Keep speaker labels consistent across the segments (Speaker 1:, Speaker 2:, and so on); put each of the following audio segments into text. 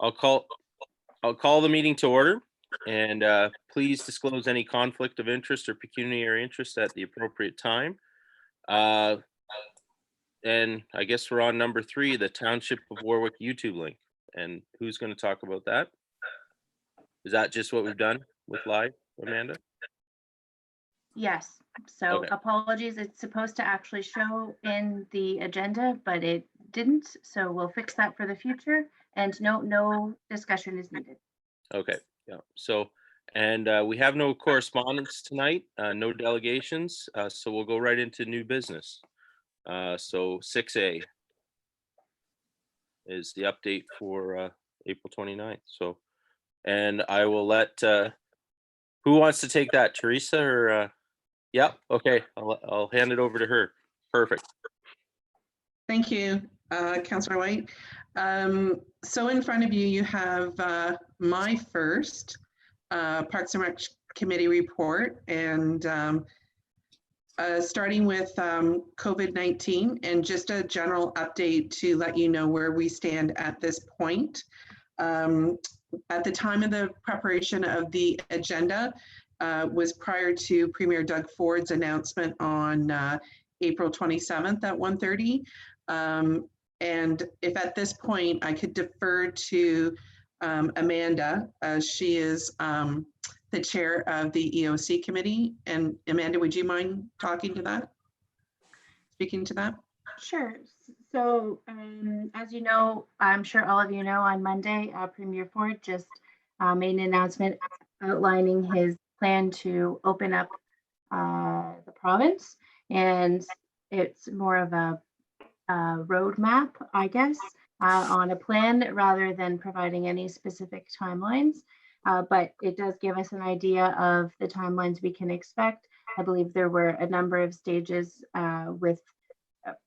Speaker 1: I'll call the meeting to order, and please disclose any conflict of interest or pecuniary interest at the appropriate time. Uh, And I guess we're on number 3, the Township of Warwick YouTube link. And who's going to talk about that? Is that just what we've done with live, Amanda?
Speaker 2: Yes, so
Speaker 1: Okay.
Speaker 2: apologies, it's supposed to actually show in the agenda, but it didn't, so we'll fix that for the future. And no discussion is needed.
Speaker 1: Okay, yeah. So, and we have no correspondence tonight, no delegations, so we'll go right into new business. So 6A is the update for April 29th. So, and I will let, who wants to take that, Teresa or? Yeah, okay, I'll hand it over to her. Perfect.
Speaker 3: Thank you, Councillor White. So in front of you, you have my first Parks and Rec Committee report, and starting with COVID-19 and just a general update to let you know where we stand at this point. At the time of the preparation of the agenda was prior to Premier Doug Ford's announcement on April 27th at 1:30. And if at this point I could defer to Amanda, as she is the chair of the EOC committee. And Amanda, would you mind talking to that? Speaking to that?
Speaker 2: Sure. So as you know, I'm sure all of you know, on Monday, Premier Ford just made an announcement outlining his plan to open up the province. And it's more of a roadmap, I guess, on a plan rather than providing any specific timelines. But it does give us an idea of the timelines we can expect. I believe there were a number of stages with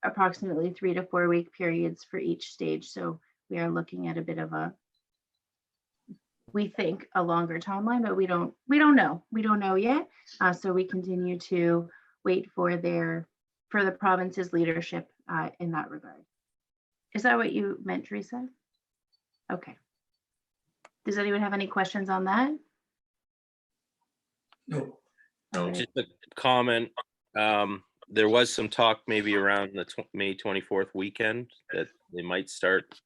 Speaker 2: approximately 3 to 4 week periods for each stage. So we are looking at a bit of a, we think, a longer timeline, but we don't know yet. So we continue to wait for the province's leadership in that regard. Is that what you meant, Teresa? Okay. Does anyone have any questions on that?
Speaker 4: No.
Speaker 1: No, just a comment. There was some talk maybe around the May 24th weekend that they might start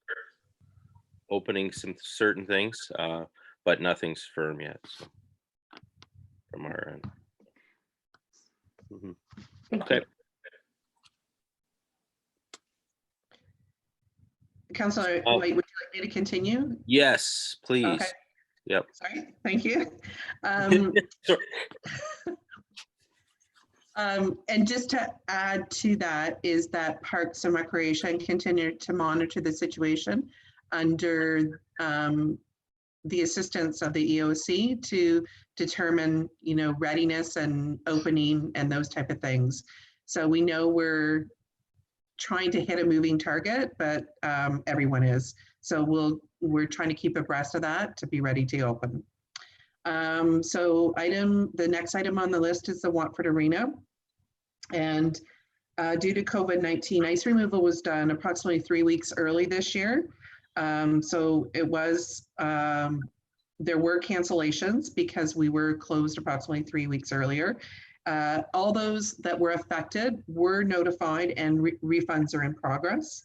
Speaker 1: opening some certain things, but nothing's firm yet. So from our end. Okay.
Speaker 3: Councillor White, would you like me to continue?
Speaker 1: Yes, please.
Speaker 3: Okay.
Speaker 1: Yep.
Speaker 3: Sorry, thank you. And just to add to that is that Parks and Recreation continue to monitor the situation under the assistance of the EOC to determine, readiness and opening and those type of things. So we know we're trying to hit a moving target, but everyone is. So we're trying to keep abreast of that to be ready to open. So the next item on the list is the Watford Arena. And due to COVID-19, ice removal was done approximately 3 weeks early this year. So it was, there were cancellations because we were closed approximately 3 weeks earlier. All those that were affected were notified and refunds are in progress.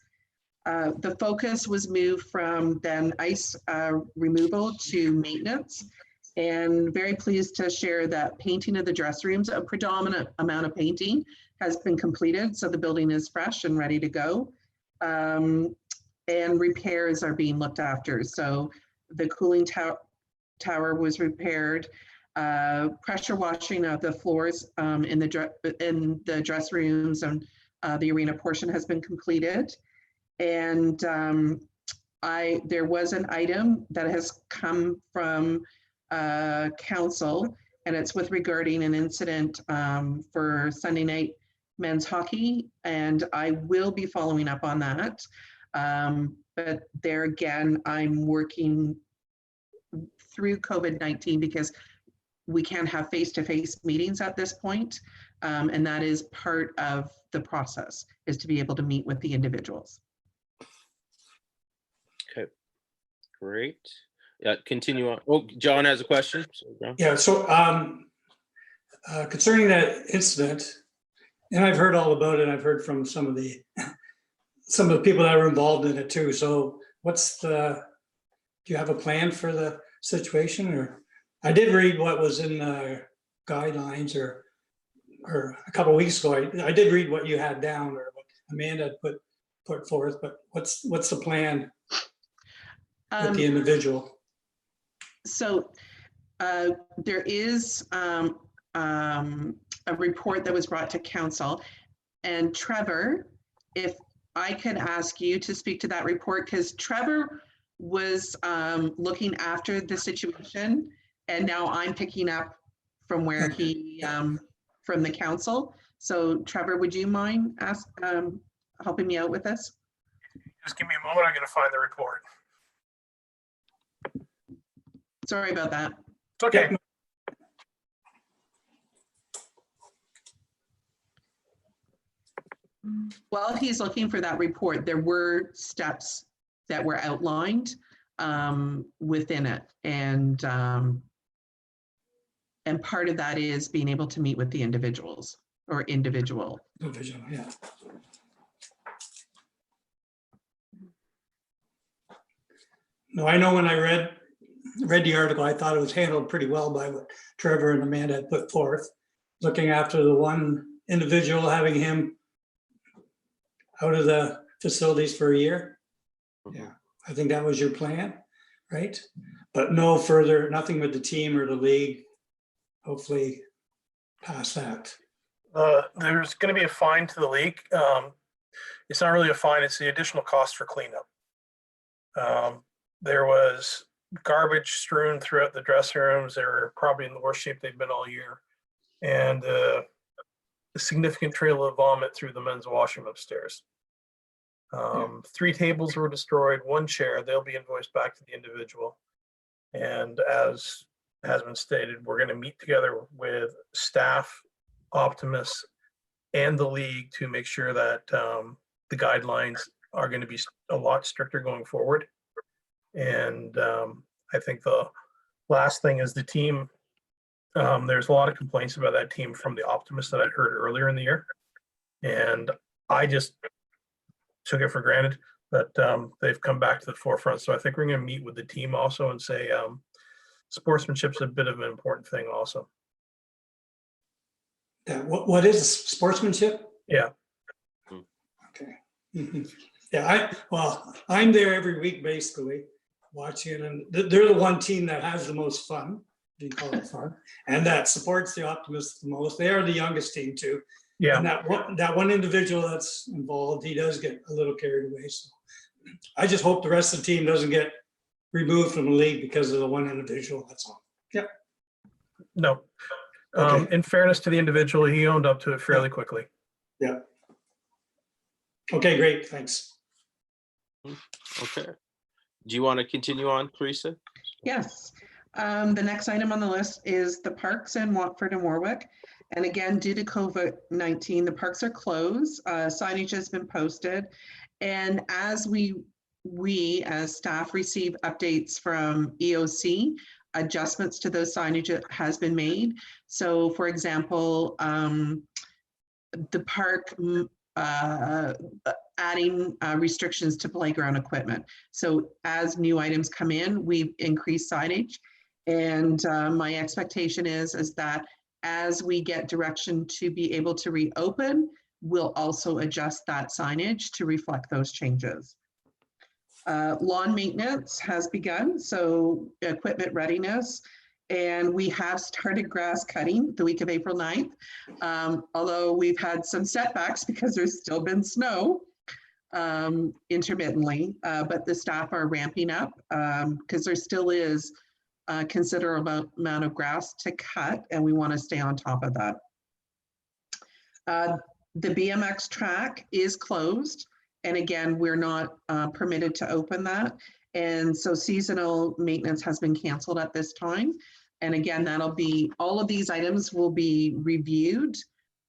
Speaker 3: The focus was moved from then ice removal to maintenance. And very pleased to share that painting of the dress rooms, a predominant amount of painting has been completed. So the building is fresh and ready to go. And repairs are being looked after. So the cooling tower was repaired. Pressure washing of the floors in the dress rooms and the arena portion has been completed. And there was an item that has come from council, and it's regarding an incident for Sunday night men's hockey, and I will be following up on that. But there again, I'm working through COVID-19 because we can't have face-to-face meetings at this point, and that is part of the process, is to be able to meet with the individuals.
Speaker 1: Okay. Great. Yeah, continue on. Oh, John has a question. Sorry, John.
Speaker 4: Yeah, so concerning that incident, and I've heard all about it, I've heard from some of the people that were involved in it too. So do you have a plan for the situation? Or I did read what was in the guidelines or a couple of weeks ago. I did read what you had down or what Amanda had put forth, but what's the plan with the individual?
Speaker 3: So there is a report that was brought to council, and Trevor, if I could ask you to speak to that report, because Trevor was looking after the situation, and now I'm picking up from where he from the council. So Trevor, would you mind helping me out with this?
Speaker 5: Just give me a moment. I'm going to find the report.
Speaker 3: Sorry about that.
Speaker 5: It's okay.
Speaker 3: While he's looking for that report, there were steps that were outlined within it, and part of that is being able to meet with the individuals or individual.
Speaker 4: Individual, yeah. No, I know when I read the article, I thought it was handled pretty well by what Trevor and Amanda had put forth, looking after the one individual, having him out of the facilities for a year. Yeah, I think that was your plan, right? But no further, nothing with the team or the league, hopefully past that.
Speaker 5: There's going to be a fine to the league. It's not really a fine, it's the additional cost for cleanup. There was garbage strewn throughout the dressing rooms. They were probably in the worst shape they've been all year. And a significant trail of vomit through the men's washroom upstairs. 3 tables were destroyed, 1 chair. They'll be invoiced back to the individual. And as has been stated, we're going to meet together with staff, Optimus, and the league to make sure that the guidelines are going to be a lot stricter going forward. And I think the last thing is the team. There's a lot of complaints about that team from the Optimist that I heard earlier in the year. And I just took it for granted that they've come back to the forefront. So I think we're going to meet with the team also and say sportsmanship's a bit of an important thing also.
Speaker 4: Yeah, what is sportsmanship?
Speaker 5: Yeah.
Speaker 4: Okay. Mhm. Yeah, I'm there every week basically watching it, and they're the one team that has the most fun, if you call it fun, and that supports the Optimists the most. They are the youngest team too.
Speaker 5: Yeah.
Speaker 4: And that one individual that's involved, he does get a little carried away. So I just hope the rest of the team doesn't get removed from the league because of the one individual. That's all. Yep.
Speaker 5: No.
Speaker 4: Okay.
Speaker 5: In fairness to the individual, he owned up to it fairly quickly.
Speaker 4: Yeah. Okay, great. Thanks.
Speaker 1: Okay. Do you want to continue on, Teresa?
Speaker 3: Yes. The next item on the list is the parks in Watford and Warwick. And again, due to COVID-19, the parks are closed. Signage has been posted. And as we as staff receive updates from EOC, adjustments to those signage has been made. So for example, the park adding restrictions to playground equipment. So as new items come in, we've increased signage. And my expectation is that as we get direction to be able to reopen, we'll also adjust that signage to reflect those changes. Lawn maintenance has begun, so equipment readiness, and we have started grass cutting the week of April 9th, although we've had some setbacks because there's still been snow intermittently, but the staff are ramping up because there still is a considerable amount of grass to cut, and we want to stay on top of that. The BMX track is closed, and again, we're not permitted to open that. And so seasonal maintenance has been canceled at this time. And again, that'll be, all of these items will be reviewed.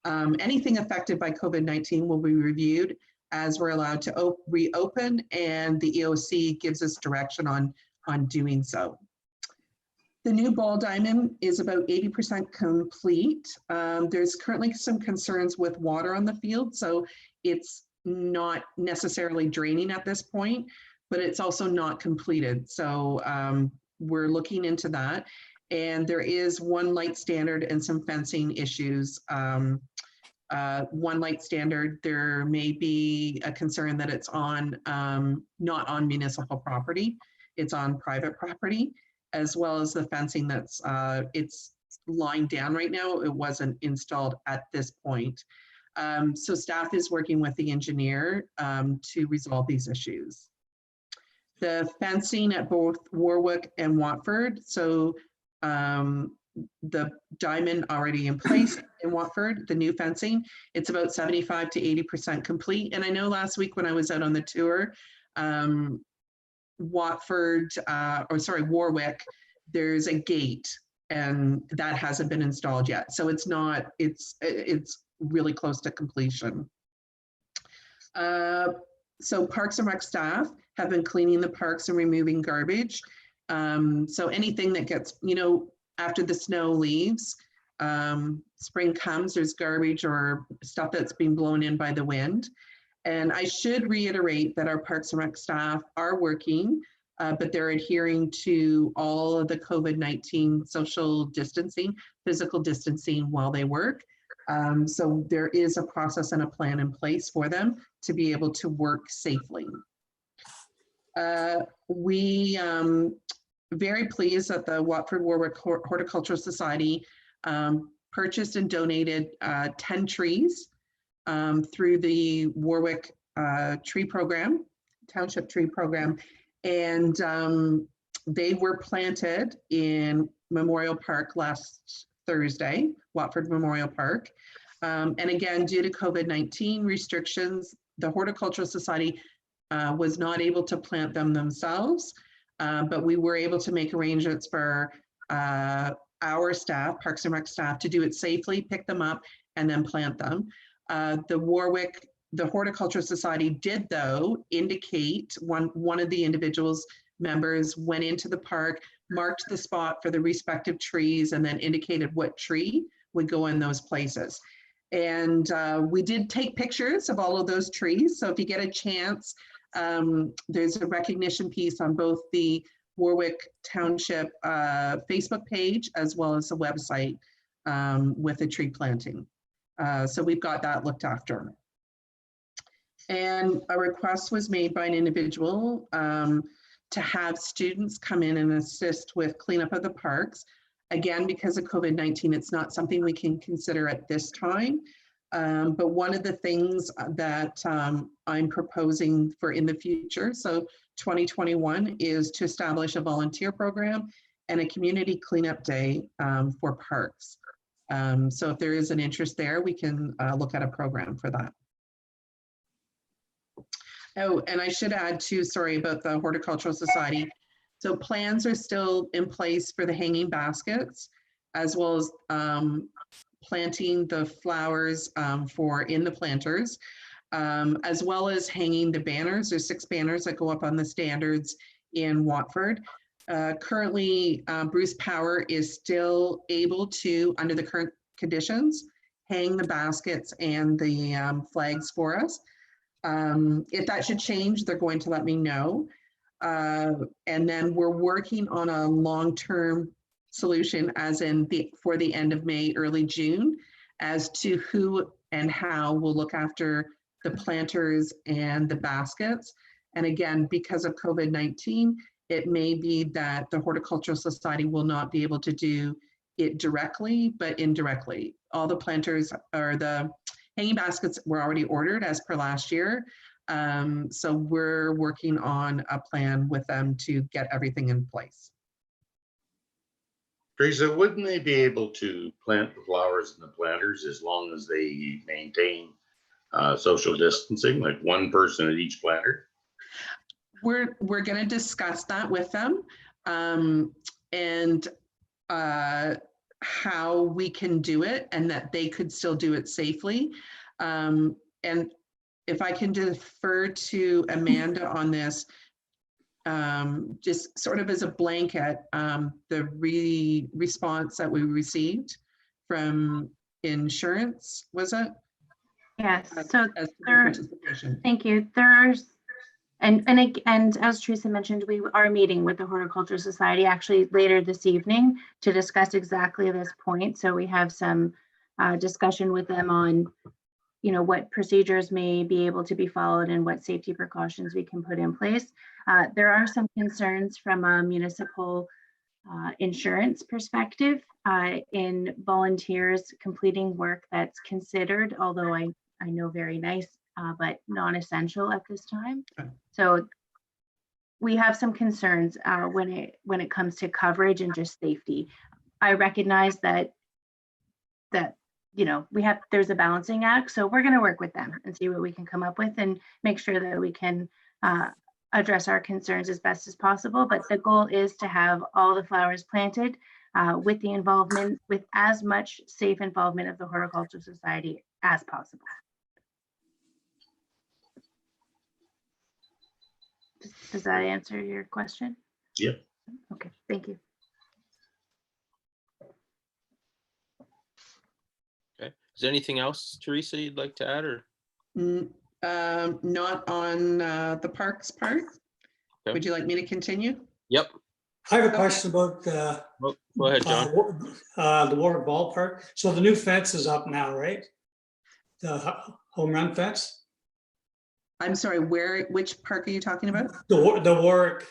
Speaker 3: Anything affected by COVID-19 will be reviewed as we're allowed to reopen, and the EOC gives us direction on on doing so. The new ball diamond is about 80% complete. There's currently some concerns with water on the field, so it's not necessarily draining at this point, but it's also not completed. So we're looking into that. And there is one light standard and some fencing issues. One light standard, there may be a concern that it's on not on municipal property, it's on private property, as well as the fencing that's it's lying down right now. It wasn't installed at this point. So staff is working with the engineer to resolve these issues. The fencing at both Warwick and Watford, so the diamond already in place in Watford, the new fencing, it's about 75 to 80% complete. And I know last week when I was out on the tour, Warwick, there's a gate and that hasn't been installed yet. So it's not, it's really close to completion. So Parks and Rec staff have been cleaning the parks and removing garbage. So anything that gets, you know, after the snow leaves, spring comes, there's garbage or stuff that's being blown in by the wind. And I should reiterate that our Parks and Rec staff are working, but they're adhering to all of the COVID-19 social distancing, physical distancing while they work. So there is a process and a plan in place for them to be able to work safely. We very pleased that the Watford Warwick Horticultural Society purchased and donated 10 trees through the Warwick tree program, township tree program. And they were planted in Memorial Park last Thursday, Watford Memorial Park. And again, due to COVID-19 restrictions, the Horticultural Society was not able to plant them themselves, but we were able to make arrangements for our staff, Parks and Rec staff, to do it safely, pick them up, and then plant them. The Horticultural Society did, though, indicate one of the individuals members went into the park, marked the spot for the respective trees, and then indicated what tree would go in those places. And we did take pictures of all of those trees. So if you get a chance, there's a recognition piece on both the Warwick Township Facebook page as well as the website with a tree planting. So we've got that looked after. And a request was made by an individual to have students come in and assist with cleanup of the parks. Again, because of COVID-19, it's not something we can consider at this time. But one of the things that I'm proposing for in the future, so 2021, is to establish a volunteer program and a community cleanup day for parks. So if there is an interest there, we can look at a program for that. Oh, and I should add too, sorry about the Horticultural Society. So plans are still in place for the hanging baskets, as well as planting the flowers for in the planters, as well as hanging the banners. There's 6 banners that go up on the standards in Watford. Currently, Bruce Power is still able to, under the current conditions, hang the baskets and the flags for us. If that should change, they're going to let me know. And then we're working on a long-term solution, as in for the end of May, early June, as to who and how will look after the planters and the baskets. And again, because of COVID-19, it may be that the Horticultural Society will not be able to do it directly, but indirectly. All the planters or the hanging baskets were already ordered as per last year. So we're working on a plan with them to get everything in place.
Speaker 6: Teresa, wouldn't they be able to plant the flowers in the planters as long as they maintain social distancing, like one person at each planter?
Speaker 3: We're going to discuss that with them and how we can do it and that they could still do it safely. And if I can defer to Amanda on this, just sort of as a blanket, the response that we received from insurance, was it?
Speaker 2: Yes, so
Speaker 3: As to
Speaker 2: there-
Speaker 3: participation.
Speaker 2: thank you. And as Teresa mentioned, we are meeting with the Horticulture Society actually later this evening to discuss exactly this point. So we have some discussion with them on, what procedures may be able to be followed and what safety precautions we can put in place. There are some concerns from a municipal insurance perspective in volunteers completing work that's considered, although I know very nice, but non-essential at this time.
Speaker 3: Okay.
Speaker 2: So we have some concerns when it comes to coverage and just safety. I recognize that there's a balancing act, so we're going to work with them and see what we can come up with and make sure that we can address our concerns as best as possible. But the goal is to have all the flowers planted with as much safe involvement of the Horticulture Society as possible. Does that answer your question?
Speaker 6: Yep.
Speaker 2: Okay, thank you.
Speaker 1: Okay. Is there anything else, Teresa, you'd like to add, or?
Speaker 3: Not on the parks part.
Speaker 1: Okay.
Speaker 3: Would you like me to continue?
Speaker 1: Yep.
Speaker 4: I have a
Speaker 3: Okay.
Speaker 4: question about
Speaker 1: Go ahead, John.
Speaker 4: the Warwick Ballpark. So the new fence is up now, right? The home run fence?
Speaker 3: I'm sorry, which park are you talking about?
Speaker 4: The Warwick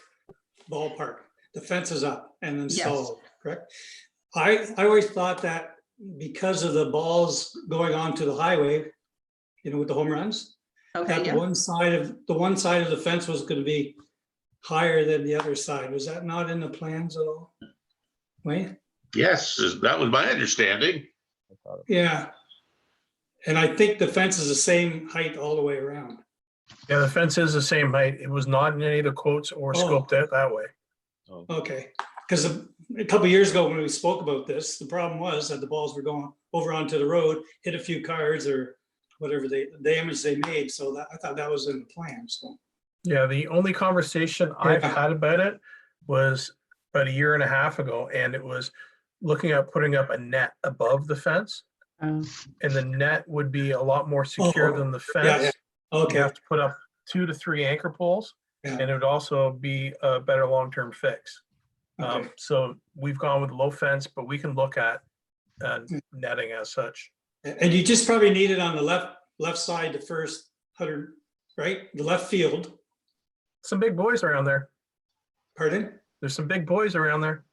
Speaker 4: Ballpark, the fence is up and installed, correct? I always thought that because of the balls going onto the highway, with the home runs,
Speaker 3: Okay,
Speaker 4: that
Speaker 3: yeah.
Speaker 4: one side of the fence was going to be higher than the other side. Was that not in the plans at all? Wayne?
Speaker 6: Yes, that was my understanding.
Speaker 4: Yeah. And I think the fence is the same height all the way around.
Speaker 5: Yeah, the fence is the same height. It was not in any of the quotes or scoped out that way.
Speaker 4: Okay, because a couple of years ago when we spoke about this, the problem was that the balls were going over onto the road, hit a few cars or whatever damage they made. So I thought that was in the plan. So
Speaker 5: Yeah, the only conversation I've
Speaker 4: Yeah.
Speaker 5: had about it was about a year and a half ago, and it was looking at putting up a net above the fence, and the net would be a lot more secure than the
Speaker 4: yeah.
Speaker 5: fence. You
Speaker 4: Okay.
Speaker 5: have to put up 2 to 3 anchor poles,
Speaker 4: Yeah.
Speaker 5: and it would also be a better long-term fix.
Speaker 4: Okay.
Speaker 5: So we've gone with low fence, but we can look at netting as such.
Speaker 4: And you just probably need it on the left side, the first 100, right? The left field.
Speaker 5: Some big boys around there.
Speaker 4: Pardon?
Speaker 5: There's some big boys around there.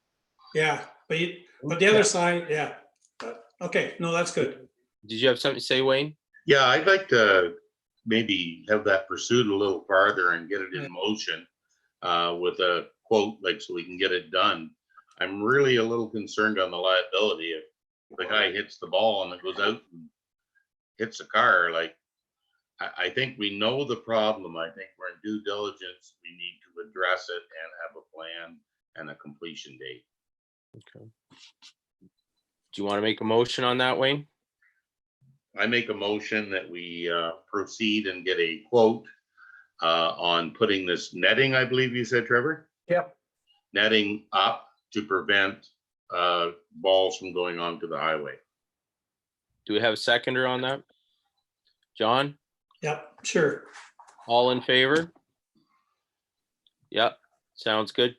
Speaker 4: Yeah, but the other side, yeah. But, okay, no, that's good.
Speaker 1: Did you have something to say, Wayne?
Speaker 6: Yeah, I'd like to maybe have that pursued a little farther and get it in motion with a quote, like, so we can get it done. I'm really a little concerned on the liability if the guy hits the ball and it goes out and hits a car. Like, I think we know the problem. I think we're in due diligence. We need to address it and have a plan and a completion date.
Speaker 1: Okay. Do you want to make a motion on that, Wayne?
Speaker 6: I make a motion that we proceed and get a quote on putting this netting, I believe you said, Trevor?
Speaker 5: Yep.
Speaker 6: Netting up to prevent balls from going onto the highway.
Speaker 1: Do we have a seconder on that? John,
Speaker 4: Yep, sure.
Speaker 1: all in favor? Yep, sounds good.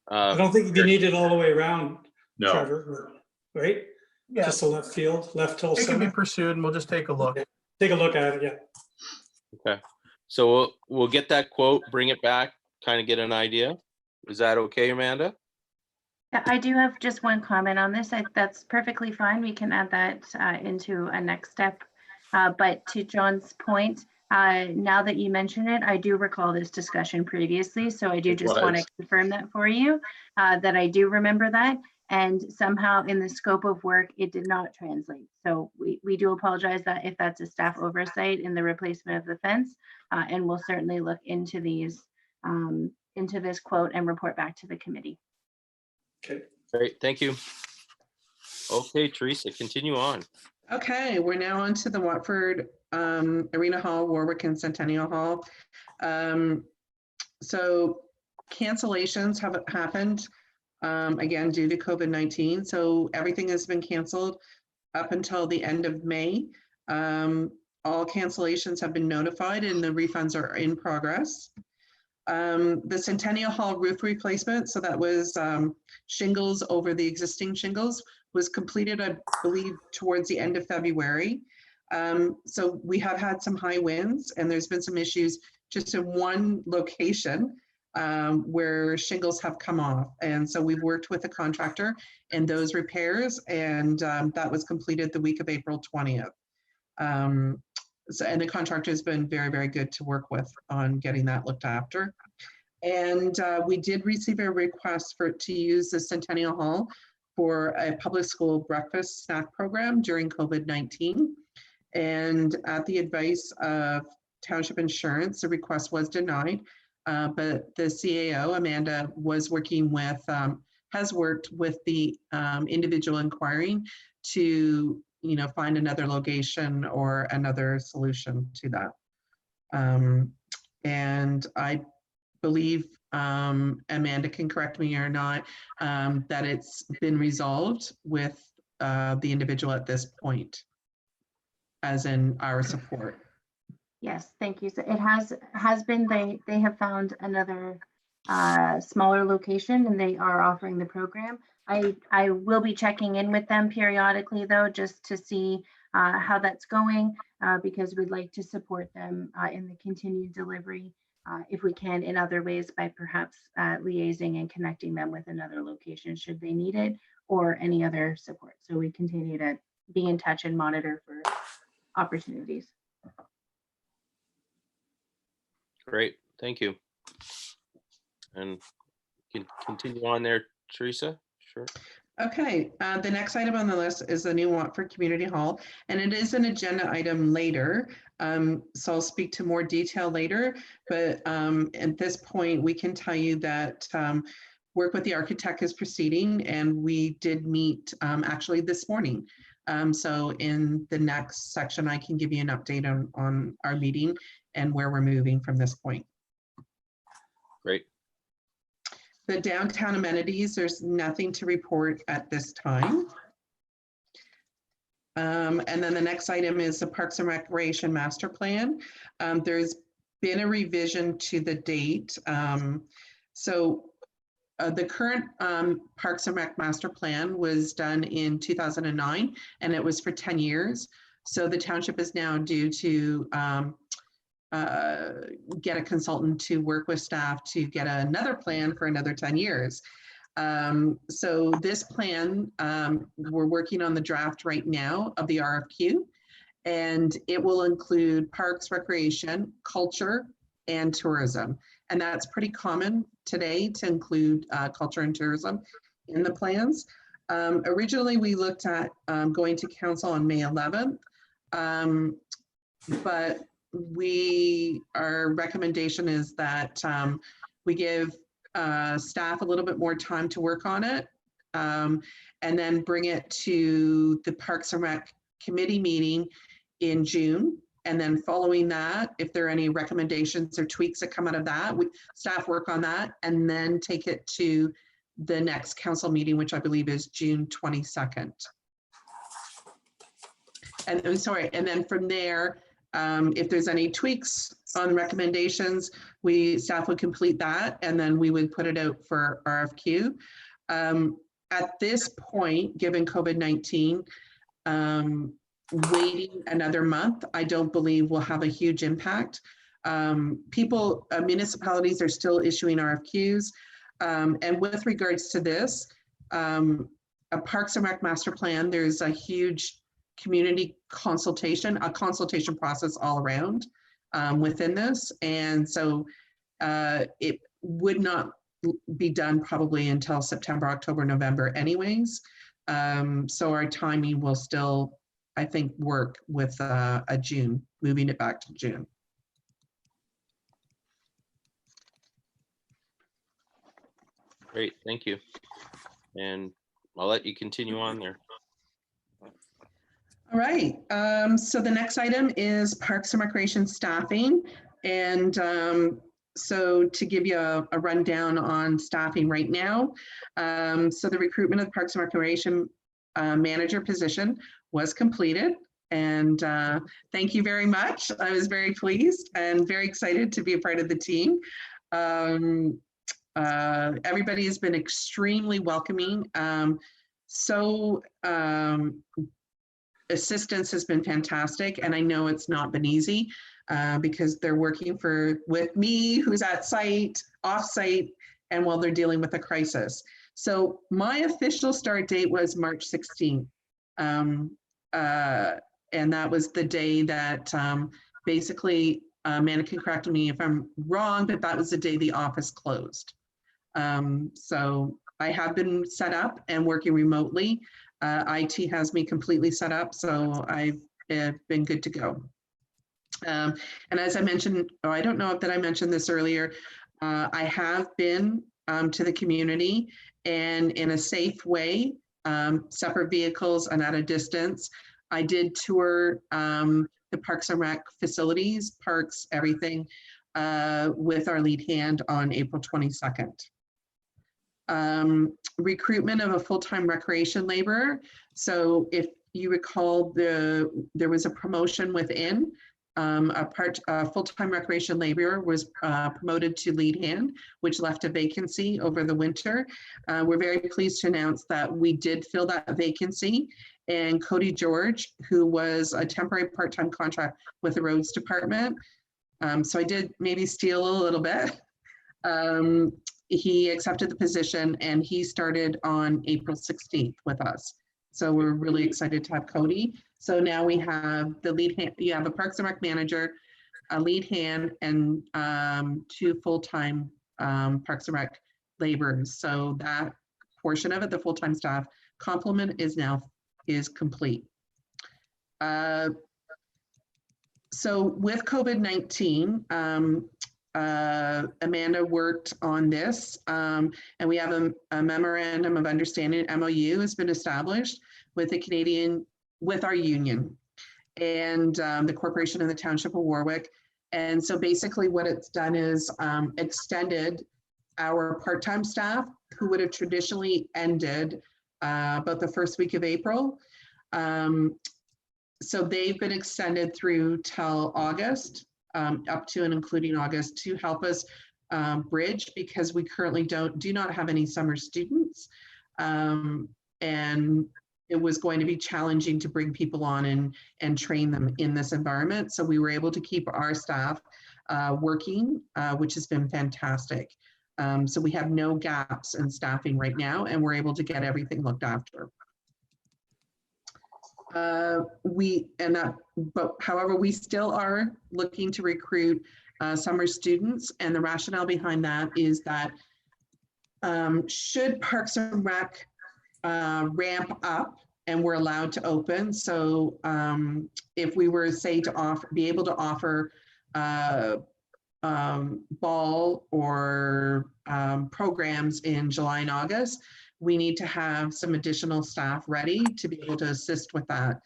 Speaker 4: I don't think you need it all the way around,
Speaker 6: No,
Speaker 4: Trevor, right?
Speaker 5: Yeah,
Speaker 4: Just the left field, left till
Speaker 5: it can be
Speaker 4: center.
Speaker 5: pursued, and we'll just take a look.
Speaker 4: Take a look at it, yeah.
Speaker 1: So we'll get that quote, bring it back, kind of get an idea. Is that okay, Amanda?
Speaker 2: Yeah, I do have just one comment on this. That's perfectly fine. We can add that into a next step. But to John's point, now that you mention it, I do recall this discussion previously. So I do
Speaker 6: It
Speaker 2: just want to
Speaker 6: was.
Speaker 2: confirm that for you, that I do remember that. And somehow in the scope of work, it did not translate. So we do apologize that if that's a staff oversight in the replacement of the fence. And we'll certainly look into into this quote and report back to the committee.
Speaker 4: Okay.
Speaker 1: Great, thank you. Okay, Teresa, continue on.
Speaker 3: Okay, we're now on to the Watford Arena Hall, Warwick and Centennial Hall. So cancellations have happened, again, due to COVID-19. So everything has been canceled up until the end of May. All cancellations have been notified and the refunds are in progress. The Centennial Hall roof replacement, so that was shingles over the existing shingles, was completed, I believe, towards the end of February. So we have had some high winds and there's been some issues just in one location where shingles have come off. And so we've worked with the contractor in those repairs, and that was completed the week of April 20th. And the contractor has been very, very good to work with on getting that looked after. And we did receive a request to use the Centennial Hall for a public school breakfast snack program during COVID-19. And at the advice of Township Insurance, the request was denied. But the CAO, Amanda, was working with, has worked with the individual inquiring to, find another location or another solution to that. And I believe, Amanda can correct me or not, that it's been resolved with the individual at this point, as in our support.
Speaker 2: Yes, thank you. So it has been, they have found another smaller location and they are offering the program. I will be checking in with them periodically though, just to see how that's going, because we'd like to support them in the continued delivery if we can in other ways, by perhaps liaising and connecting them with another location should they need it, or any other support. So we continue to be in touch and monitor for opportunities.
Speaker 1: Great, thank you. And can continue on there, Teresa. Sure.
Speaker 3: Okay, the next item on the list is the new Watford Community Hall, and it is an agenda item later. So I'll speak to more detail later, but at this point, we can tell you that work with the architect is proceeding, and we did meet actually this morning. So in the next section, I can give you an update on our meeting and where we're moving from this point.
Speaker 1: Great.
Speaker 3: The downtown amenities, there's nothing to report at this time. And then the next item is the Parks and Recreation Master Plan. There's been a revision to the date. So the current Parks and Rec Master Plan was done in 2009, and it was for 10 years. So the township is now due to get a consultant to work with staff to get another plan for another 10 years. So this plan, we're working on the draft right now of the RFQ, and it will include parks, recreation, culture, and tourism. And that's pretty common today to include culture and tourism in the plans. Originally, we looked at going to council on May 11th, but our recommendation is that we give staff a little bit more time to work on it, and then bring it to the Parks and Rec committee meeting in June. And then following that, if there are any recommendations or tweaks that come out of that, staff work on that and then take it to the next council meeting, which I believe is June 22nd. And I'm sorry, and then from there, if there's any tweaks on recommendations, staff would complete that, and then we would put it out for RFQ. At this point, given COVID-19, waiting another month, I don't believe will have a huge impact. Municipalities are still issuing RFQs. And with regards to this, a Parks and Rec Master Plan, there's a huge community consultation, a consultation process all around within this. And so it would not be done probably until September, October, November anyways. So our timing will still, I think, work with a June, moving it back to June.
Speaker 1: Great, thank you. And I'll let you continue on there.
Speaker 3: All right, so the next item is Parks and Recreation staffing. And So to give you a rundown on staffing right now, so the recruitment of the Parks and Recreation manager position was completed. And thank you very much. I was very pleased and very excited to be a part of the team. Everybody has been extremely welcoming. Assistance has been fantastic, and I know it's not been easy because they're working with me, who's at site, off site, and while they're dealing with a crisis. So my official start date was March 16th. And that was the day that basically, Amanda can correct me if I'm wrong, but that was the day the office closed. So I have been set up and working remotely. IT has me completely set up, so I've been good to go. And as I mentioned, I don't know if I mentioned this earlier, I have been to the community and in a safe way, separate vehicles and at a distance. I did tour the Parks and Rec facilities, parks, everything, with our lead hand on April 22nd. Recruitment of a full-time recreation laborer. So if you recall, there was a promotion within. A full-time recreation laborer was promoted to lead hand, which left a vacancy over the winter. We're very pleased to announce that we did fill that vacancy, and Cody George, who was a temporary part-time contract with the roads department. So I did maybe steal a little bit. He accepted the position and he started on April 16th with us. So we're really excited to have Cody. So now we have the lead hand, you have a Parks and Rec manager, a lead hand, and 2 full-time Parks and Rec laborers. So that portion of it, the full-time staff complement is complete. So with COVID-19, Amanda worked on this, and we have a memorandum of understanding, MOU has been established with our union and the corporation and the township of Warwick. And so basically what it's done is extended our part-time staff who would have traditionally ended about the first week of April. So they've been extended through till August, up to and including August, to help us bridge, because we currently do not have any summer students. And it was going to be challenging to bring people on and train them in this environment. So we were able to keep our staff working, which has been fantastic. So we have no gaps in staffing right now, and we're able to get everything looked after. However, we still are looking to recruit summer students, and the rationale behind that is that should Parks and Rec ramp up and we're allowed to open, so if we were, say, to be able to offer ball or programs in July and August, we need to have some additional staff ready to be able to assist with that.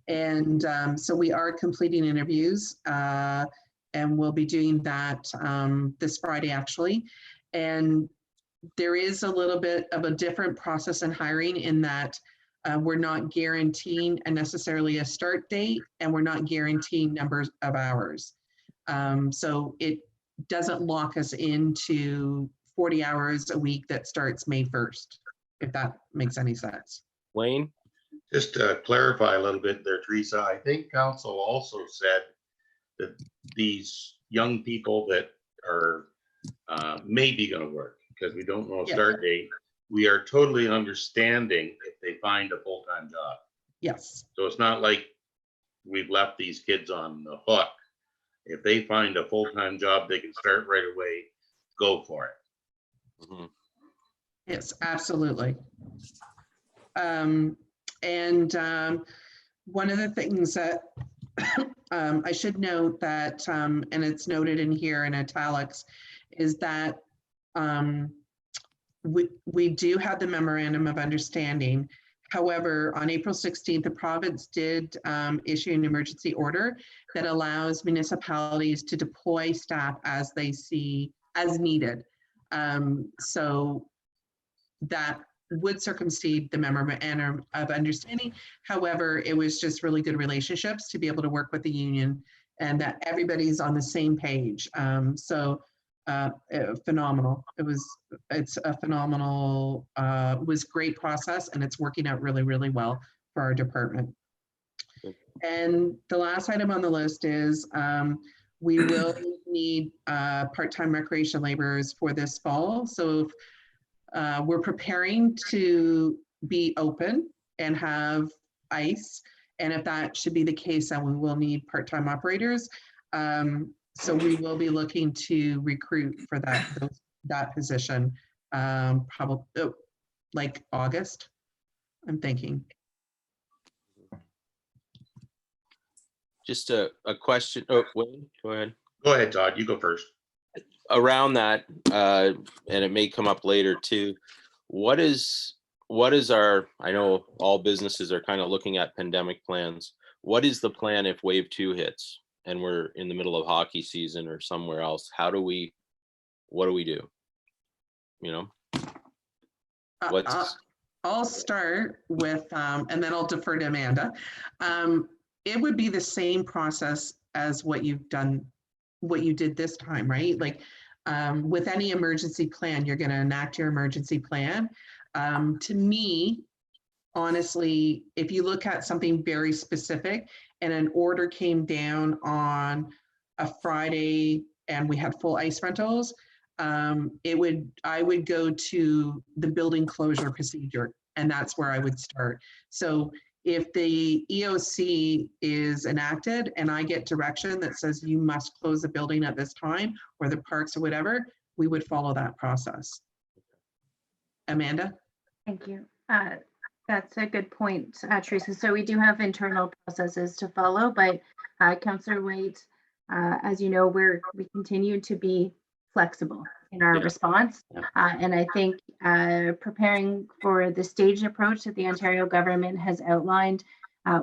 Speaker 3: And so we are completing interviews, and we'll be doing that this Friday, actually. And there is a little bit of a different process in hiring in that we're not guaranteeing necessarily a start date, and we're not guaranteeing numbers of hours. So it doesn't lock us into 40 hours a week that starts May 1st, if that makes any sense.
Speaker 1: Wayne?
Speaker 6: Just to clarify a little bit there, Teresa, I think council also said that these young people that are maybe going to work, because we don't know a start date, we are totally understanding if they find a full-time job.
Speaker 3: Yes.
Speaker 6: So it's not like we've left these kids on the hook. If they find a full-time job, they can start right away, go for it.
Speaker 1: Mm-hmm.
Speaker 3: Yes, absolutely. One of the things that I should note that, and it's noted in here in italics, is that we do have the memorandum of understanding. However, on April 16th, the province did issue an emergency order that allows municipalities to deploy staff as they see as needed. So that would circumsede the memorandum of understanding. However, it was just really good relationships to be able to work with the union and that everybody's on the same page. Phenomenal. It's a phenomenal, it was great process and it's working out really, really well for our department. And the last item on the list is we will need part-time recreation laborers for this fall. So we're preparing to be open and have ice. And if that should be the case, then we will need part-time operators. So we will be looking to recruit for that position, probably like August, I'm thinking.
Speaker 1: Just a question. Oh, Wayne, go ahead.
Speaker 6: Go ahead, Todd, you go first.
Speaker 1: Around that, and it may come up later too, what is our, I know all businesses are kind of looking at pandemic plans. What is the plan if wave 2 hits and we're in the middle of hockey season or somewhere else? What do we do? You know,
Speaker 3: I'll start with, and then I'll defer to Amanda. It would be the same process as what you did this time, right? Like with any emergency plan, you're going to enact your emergency plan. To me, honestly, if you look at something very specific and an order came down on a Friday and we had full ice rentals, I would go to the building closure procedure, and that's where I would start. So if the EOC is enacted and I get direction that says you must close the building at this time or the parks or whatever, we would follow that process. Amanda?
Speaker 2: Thank you. That's a good point, Teresa. So we do have internal processes to follow, but Councillor White, as you know, we continue to be flexible in our response. And I think preparing for the staged approach that the Ontario government has outlined, I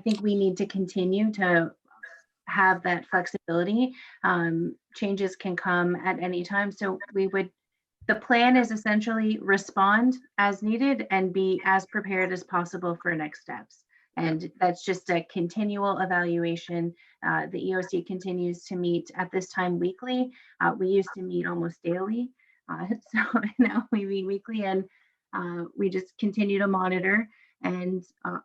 Speaker 2: think we need to continue to have that flexibility. Changes can come at any time. So the plan is essentially respond as needed and be as prepared as possible for next steps. And that's just a continual evaluation. The EOC continues to meet at this time weekly. We used to meet almost daily. So now we meet weekly, and we just continue to monitor. And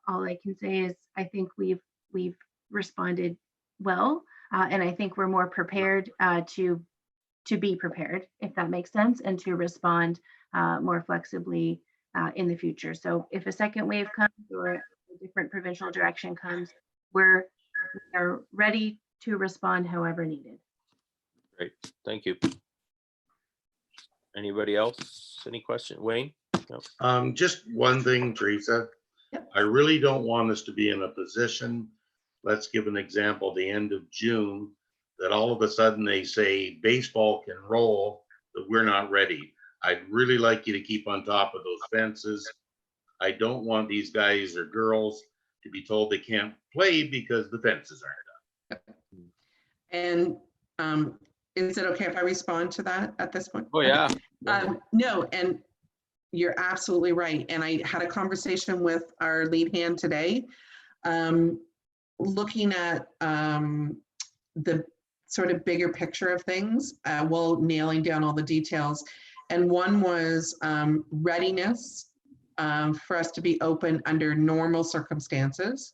Speaker 2: all I can say is I think we've responded well. And I think we're more prepared to be prepared, if that makes sense, and to respond more flexibly in the future. So if a second wave comes or a different provincial direction comes, we are ready to respond however needed.
Speaker 1: Great, thank you. Anybody else? Any question? Wayne? No.
Speaker 6: Just one thing, Teresa.
Speaker 3: Yep.
Speaker 6: I really don't want us to be in a position, let's give an example, the end of June, that all of a sudden they say baseball can roll, that we're not ready. I'd really like you to keep on top of those fences. I don't want these guys or girls to be told they can't play because the fences aren't up.
Speaker 3: And is it okay if I respond to that at this point?
Speaker 1: Oh yeah.
Speaker 3: No, and you're absolutely right. And I had a conversation with our lead hand today, looking at the sort of bigger picture of things, while nailing down all the details. And one was readiness for us to be open under normal circumstances,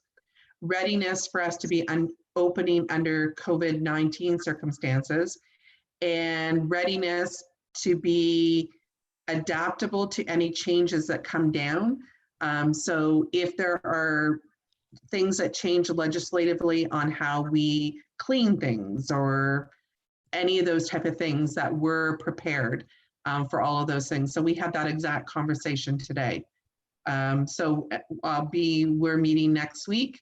Speaker 3: readiness for us to be opening under COVID-19 circumstances, and readiness to be adaptable to any changes that come down. So if there are things that change legislatively on how we clean things or any of those type of things, that we're prepared for all of those things. So we had that exact conversation today. So we're meeting next week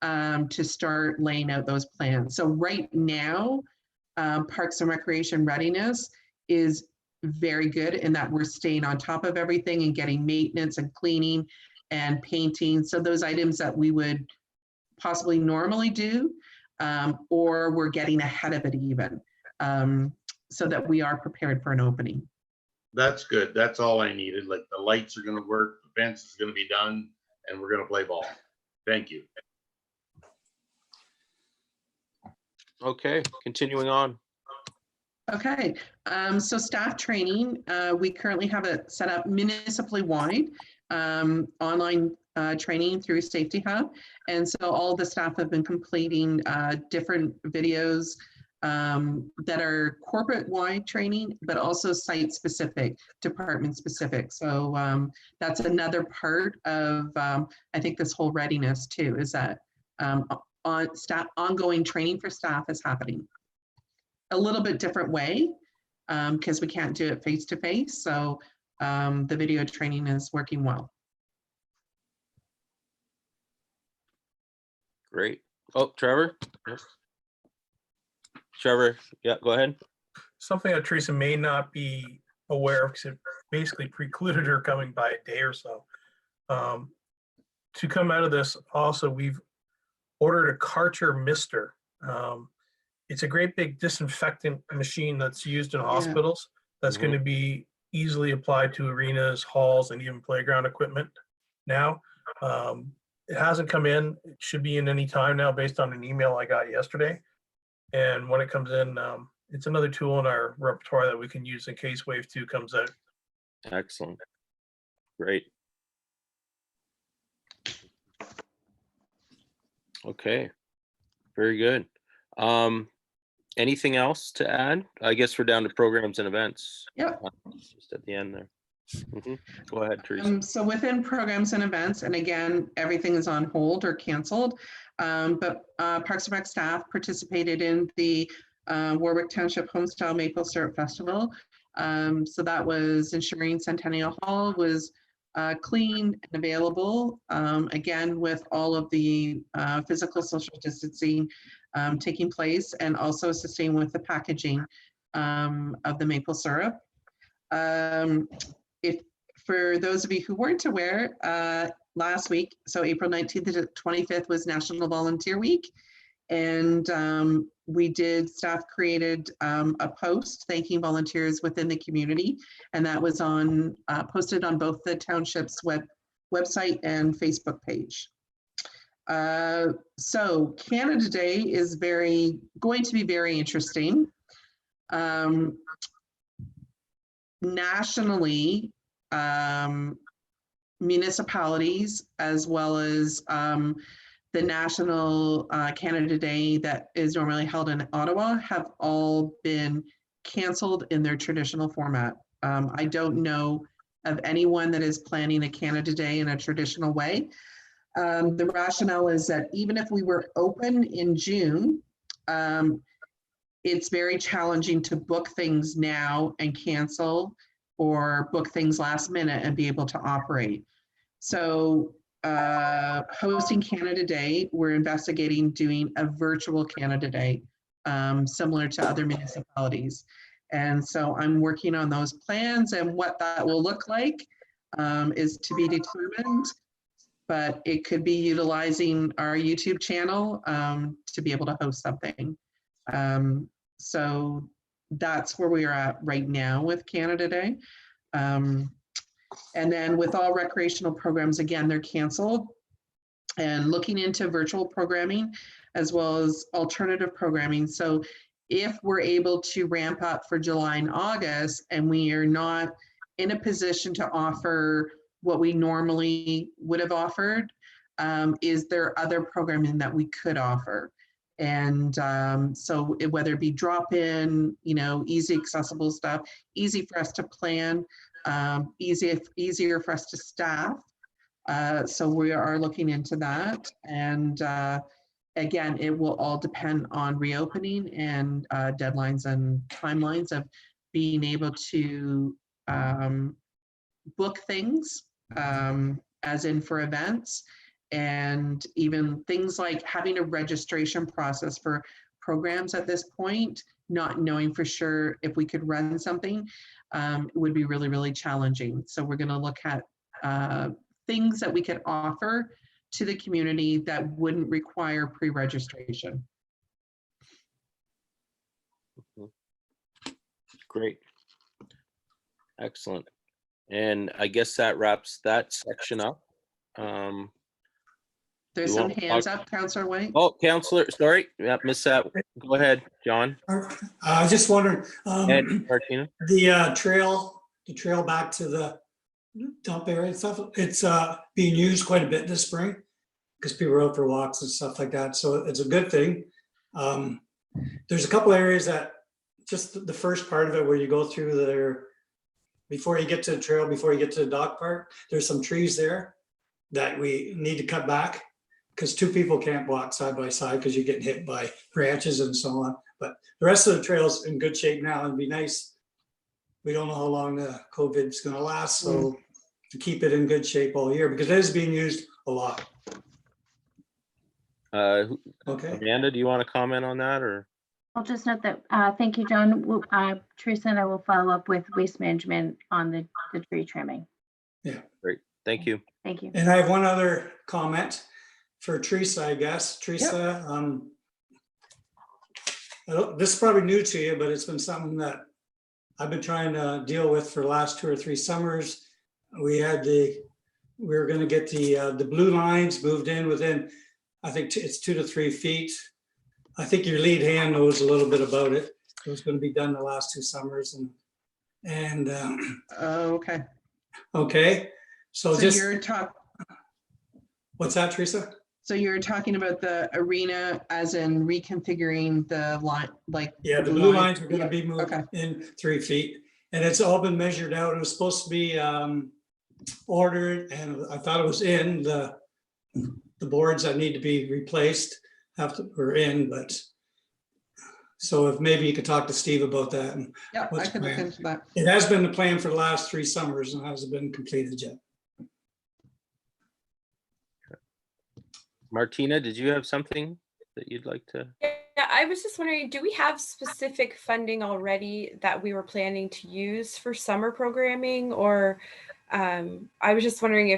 Speaker 3: to start laying out those plans. So right now, Parks and Recreation readiness is very good in that we're staying on top of everything and getting maintenance and cleaning and painting. So those items that we would possibly normally do, or we're getting ahead of it even, so that we are prepared for an opening.
Speaker 6: That's good. That's all I needed. Like the lights are gonna work, the fence is gonna be done, and we're gonna play ball. Thank you.
Speaker 1: Okay, continuing on.
Speaker 3: Okay, so staff training, we currently have it set up municipally wide, online training through Safety Hub. And so all the staff have been completing different videos that are corporate wide training, but also site specific, department specific. So that's another part of, I think, this whole readiness too, is that ongoing training for staff is happening. A little bit different way, because we can't do it face to face. So the video training is working well.
Speaker 1: Great. Oh, Trevor? Yep. Trevor, yeah, go ahead.
Speaker 5: Something that Teresa may not be aware of, because it basically precluded her coming by a day or so. To come out of this, also, we've ordered a Karcher Mister. It's a great big disinfectant machine that's used in hospitals. That's going to be easily applied to arenas, halls, and even playground equipment now. It hasn't come in. It should be in any time now based on an email I got yesterday. And when it comes in, it's another tool in our repertoire that we can use in case Wave 2 comes out.
Speaker 1: Excellent. Great. Okay, very good. Anything else to add? I guess we're down to programs and events.
Speaker 3: Yep.
Speaker 1: Just at the end there. Go ahead, Teresa.
Speaker 3: So within programs and events, and again, everything is on hold or canceled, but Parks and Rec staff participated in the Warwick Township Homestyle Maple Syrup Festival. So that was ensuring Centennial Hall was clean and available, again, with all of the physical social distancing taking place, and also assisting with the packaging of the maple syrup. If for those of you who weren't aware, last week, so April 19th to 25th was National Volunteer Week. And staff created a post thanking volunteers within the community. And that was posted on both the township's website and Facebook page. So Canada Day is going to be very interesting. Nationally, municipalities, as well as the National Canada Day that is normally held in Ottawa, have all been canceled in their traditional format. I don't know of anyone that is planning a Canada Day in a traditional way. The rationale is that even if we were open in June, it's very challenging to book things now and cancel, or book things last minute and be able to operate. So hosting Canada Day, we're investigating doing a virtual Canada Day, similar to other municipalities. And so I'm working on those plans, and what that will look like is to be determined, but it could be utilizing our YouTube channel to be able to host something. So that's where we are at right now with Canada Day. And then with all recreational programs, again, they're canceled, and looking into virtual programming as well as alternative programming. So if we're able to ramp up for July and August, and we are not in a position to offer what we normally would have offered, is there other programming that we could offer? And so whether it be drop-in, easy accessible stuff, easy for us to plan, easier for us to staff. So we are looking into that. And again, it will all depend on reopening and deadlines and timelines of being able to book things, as in for events, and even things like having a registration process for programs at this point, not knowing for sure if we could run something, would be really, really challenging. So we're going to look at things that we could offer to the community that wouldn't require pre-registration.
Speaker 1: Great. Excellent. And I guess that wraps that section up.
Speaker 3: There's
Speaker 1: You
Speaker 3: some
Speaker 1: wanna
Speaker 3: hands
Speaker 1: talk-
Speaker 3: up, Councillor White.
Speaker 1: Oh, Counselor, sorry, yeah, missed that. Go ahead, John
Speaker 4: I was just wondering,
Speaker 1: and Martina.
Speaker 4: the trail back to the dump area and stuff, it's being used quite a bit this spring because people are out for walks and stuff like that. So it's a good thing. There's a couple areas that just the first part of it where you go through there before you get to the trail, before you get to the dog park, there's some trees there that we need to cut back because two people can't walk side by side because you're getting hit by branches and so on. But the rest of the trail's in good shape now. It'd be nice. We don't know how long the COVID's gonna last, so to keep it in good shape all year because it is being used a lot. Okay.
Speaker 1: Amanda, do you want to comment on that or?
Speaker 2: I'll just note that, thank you, John. Teresa and I will follow up with Waste Management on the tree trimming.
Speaker 1: Thank you.
Speaker 2: Thank you.
Speaker 4: And I have one other comment for Teresa, I guess. Teresa, this is probably new to you, but it's been something that I've been trying to deal with for the last 2 or 3 summers. We were going to get the blue lines moved in within, I think it's 2 to 3 feet. I think your lead hand knows a little bit about it. It was going to be done the last 2 summers, and
Speaker 3: Okay.
Speaker 4: okay. So
Speaker 3: So
Speaker 4: just
Speaker 3: you're talking.
Speaker 4: what's that, Teresa?
Speaker 3: So you're talking about the arena as in reconfiguring the line, like.
Speaker 4: Yeah, the blue lines are
Speaker 3: Yeah,
Speaker 4: gonna be moved
Speaker 3: okay.
Speaker 4: in 3 feet, and it's all been measured out. It was supposed to be ordered, and I thought it was in the boards that need to be replaced are in, but so if maybe you could talk to Steve about that. And
Speaker 3: Yeah, I
Speaker 4: what's
Speaker 3: can look
Speaker 4: planned.
Speaker 3: into that.
Speaker 4: it has been the plan for the last 3 summers and hasn't been completed yet.
Speaker 1: Martina, did you have something that you'd like to?
Speaker 7: Yeah, I was just wondering, do we have specific funding already that we were planning to use for summer programming? Or I was just wondering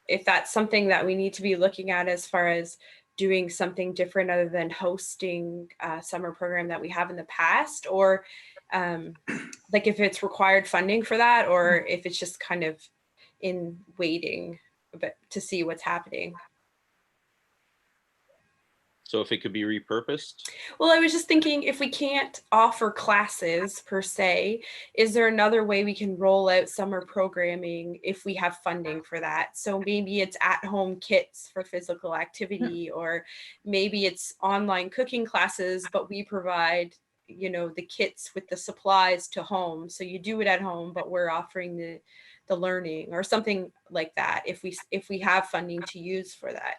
Speaker 7: if that's something that we need to be looking at as far as doing something different other than hosting a summer program that we have in the past, or like if it's required funding for that, or if it's just kind of in waiting a bit to see what's happening.
Speaker 1: So if it could be repurposed?
Speaker 7: Well, I was just thinking, if we can't offer classes per se, is there another way we can roll out summer programming if we have funding for that? So maybe it's at-home kits for physical activity, or maybe it's online cooking classes, but we provide, you know, the kits with the supplies to home. So you do it at home, but we're offering the learning or something like that, if we have funding to use for that.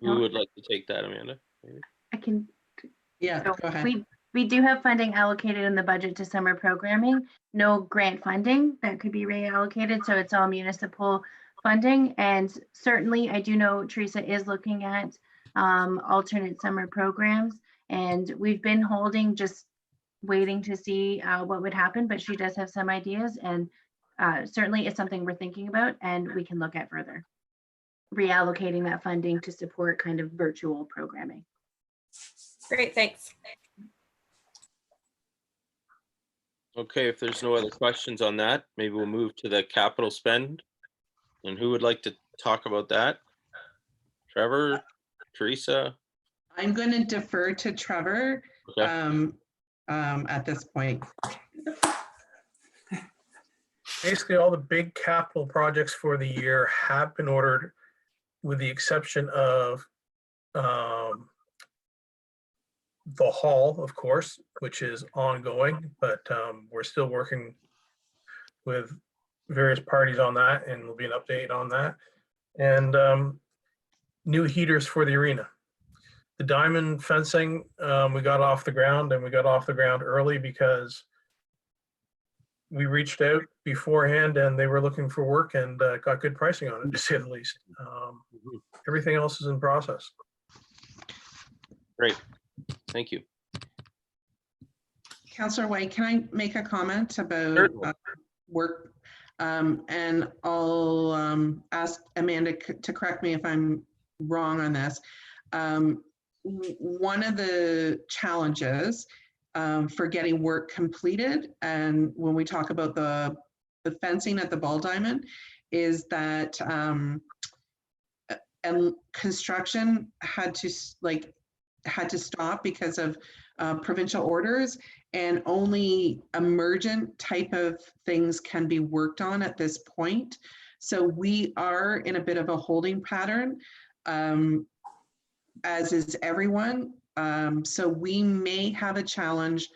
Speaker 1: Who would like to take that, Amanda? Maybe?
Speaker 2: I can.
Speaker 3: Yeah,
Speaker 2: So
Speaker 3: go ahead.
Speaker 2: we do have funding allocated in the budget to summer programming, no grant funding that could be reallocated. So it's all municipal funding. And certainly I do know Teresa is looking at alternate summer programs, and we've been holding, just waiting to see what would happen, but she does have some ideas, and certainly it's something we're thinking about and we can look at further. Reallocating that funding to support kind of virtual programming.
Speaker 7: Great, thanks.
Speaker 1: Okay, if there's no other questions on that, maybe we'll move to the capital spend. And who would like to talk about that? Trevor, Teresa?
Speaker 3: I'm going to defer to Trevor
Speaker 1: Okay.
Speaker 3: at this point.
Speaker 5: Basically, all the big capital projects for the year have been ordered, with the exception of the hall, of course, which is ongoing, but we're still working with various parties on that, and there'll be an update on that. And new heaters for the arena. The diamond fencing, we got off the ground, and we got off the ground early because we reached out beforehand and they were looking for work, and got good pricing on it, to say the least. Everything else is in process.
Speaker 1: Great, thank you.
Speaker 3: Councillor White, can I make a comment about
Speaker 1: Certainly.
Speaker 3: work? And I'll ask Amanda to correct me if I'm wrong on this. One of the challenges for getting work completed, and when we talk about the fencing at the Ball Diamond, is that and construction had to stop because of provincial orders, and only emergent type of things can be worked on at this point. So we are in a bit of a holding pattern, as is everyone. So we may have a challenge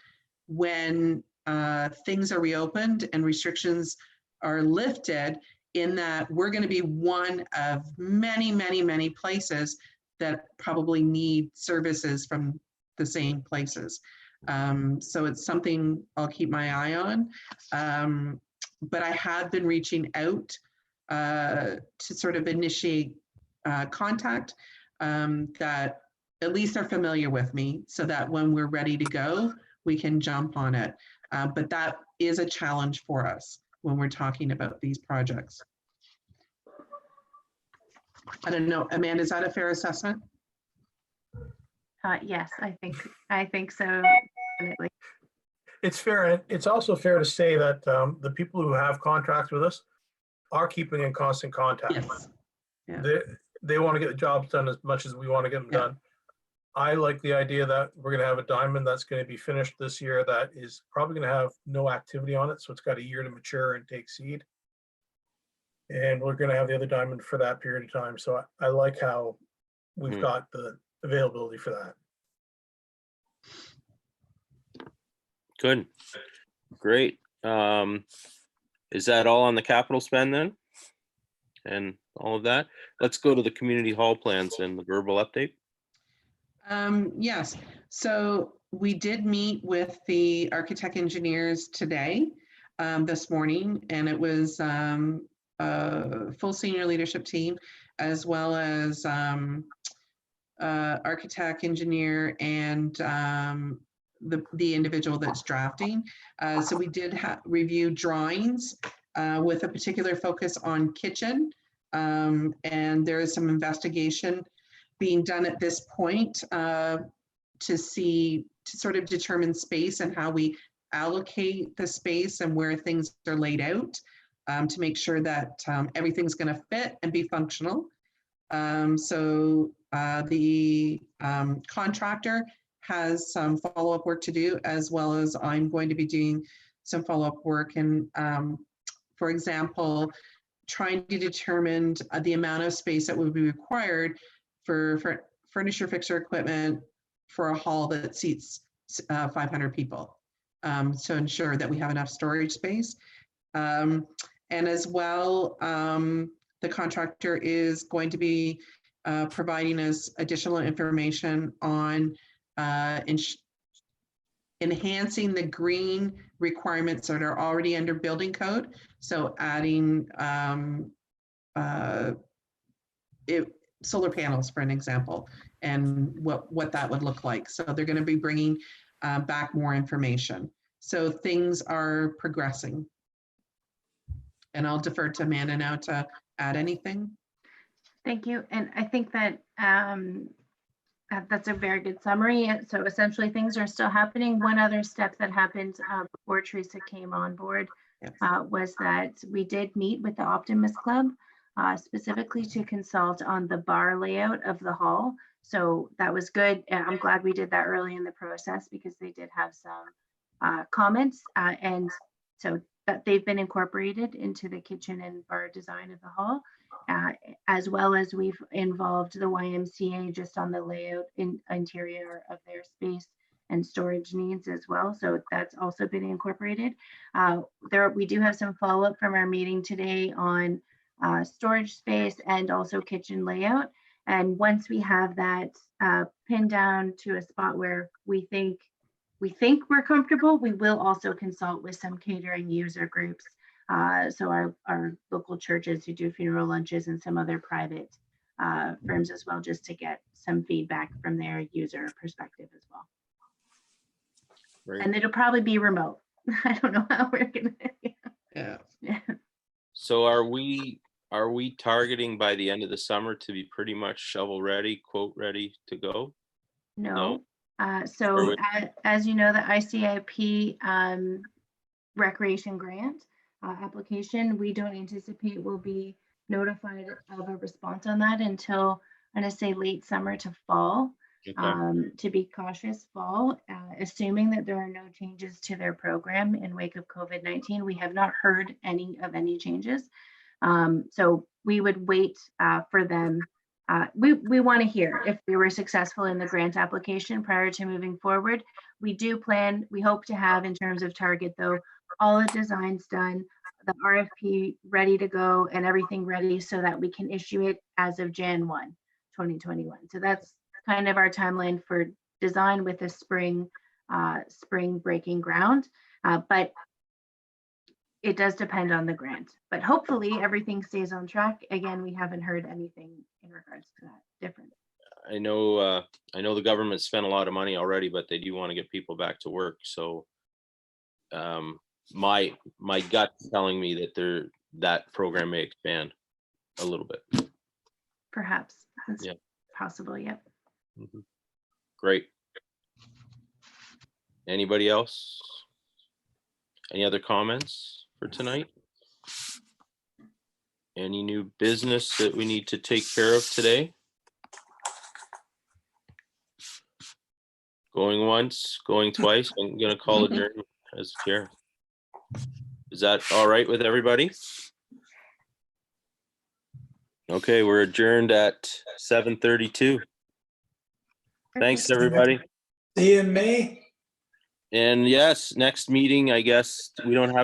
Speaker 3: when things are reopened and restrictions are lifted, in that we're going to be one of many, many, many places that probably need services from the same places. So it's something I'll keep my eye on. But I have been reaching out to sort of initiate contact that at least are familiar with me, so that when we're ready to go, we can jump on it. But that is a challenge for us when we're talking about these projects. I don't know, Amanda, is that a fair assessment?
Speaker 2: Yes, I think so. Definitely.
Speaker 5: It's fair, and it's also fair to say that the people who have contracts with us are keeping in constant contact.
Speaker 3: Yes. Yeah.
Speaker 5: They want to get the jobs done as much as we want to get them
Speaker 3: Yeah.
Speaker 5: done. I like the idea that we're going to have a diamond that's going to be finished this year that is probably going to have no activity on it. So it's got a year to mature and take seed. And we're going to have the other diamond for that period of time. So I like how we've got the availability for that.
Speaker 1: Good. Great. Is that all on the capital spend then? And all of that? Let's go to the community hall plans and the verbal update.
Speaker 3: Yes, so we did meet with the architect engineers today, this morning, and it was a full senior leadership team, as well as architect, engineer, and the individual that's drafting. So we did review drawings with a particular focus on kitchen, and there is some investigation being done at this point to sort of determine space and how we allocate the space and where things are laid out, to make sure that everything's going to fit and be functional. So the contractor has some follow-up work to do, as well as I'm going to be doing some follow-up work. And for example, trying to determine the amount of space that would be required for furniture, fixture, equipment for a hall that seats 500 people, to ensure that we have enough storage space. And as well, the contractor is going to be providing us additional information on enhancing the green requirements that are already under building code. So adding solar panels, for an example, and what that would look like. So they're going to be bringing back more information. So things are progressing. And I'll defer to Amanda now to add anything.
Speaker 2: Thank you. And I think that that's a very good summary. So essentially things are still happening. One other step that happened before Teresa came on board was that we did meet with the Optimist Club specifically to consult on the bar layout of the hall. So that was good. I'm glad we did that early in the process, because they did have some comments, and so that they've been incorporated into the kitchen and bar design of the hall, as well as we've involved the YMCA just on the layout in interior of their space and storage needs as well. So that's also been incorporated. We do have some follow-up from our meeting today on storage space and also kitchen layout. And once we have that pinned down to a spot where we think we're comfortable, we will also consult with some catering user groups. So our local churches who do funeral lunches and some other private firms as well, just to get some feedback from their user perspective as well.
Speaker 1: Right.
Speaker 2: And it'll probably be remote. I don't know how we're gonna.
Speaker 3: Yeah.
Speaker 1: So are we targeting by the end of the summer to be pretty much shovel ready, quote ready to go?
Speaker 2: No.
Speaker 1: Or
Speaker 2: So
Speaker 1: would-
Speaker 2: as you know, the ICIP recreation grant application, we don't anticipate will be notified of a response on that until, I'm gonna say late summer to fall.
Speaker 1: Okay.
Speaker 2: To be cautious, fall, assuming that there are no changes to their program in wake of COVID-19. We have not heard any changes. So we would wait for them. We want to hear if we were successful in the grant application prior to moving forward. We hope to have, in terms of target though, all the designs done, the RFP ready to go and everything ready so that we can issue it as of Jan 1, 2021. So that's kind of our timeline for design with a spring breaking ground. But it does depend on the grant, but hopefully everything stays on track. Again, we haven't heard anything in regards to that different.
Speaker 1: I know the government spent a lot of money already, but they do want to get people back to work. So my gut's telling me that that program may expand a little bit.
Speaker 2: Perhaps. That's
Speaker 1: Yeah.
Speaker 2: possible, yep.
Speaker 1: Mhm. Great. Anybody else? Any other comments for tonight? Any new business that we need to take care of today? Going once, going twice. I'm gonna call adjourn as chair. Is that all right with everybody? Okay, we're adjourned at 7:32. Thanks,
Speaker 2: Perfect.
Speaker 1: everybody.
Speaker 4: See you in May.
Speaker 1: And yes, next meeting, I guess we don't have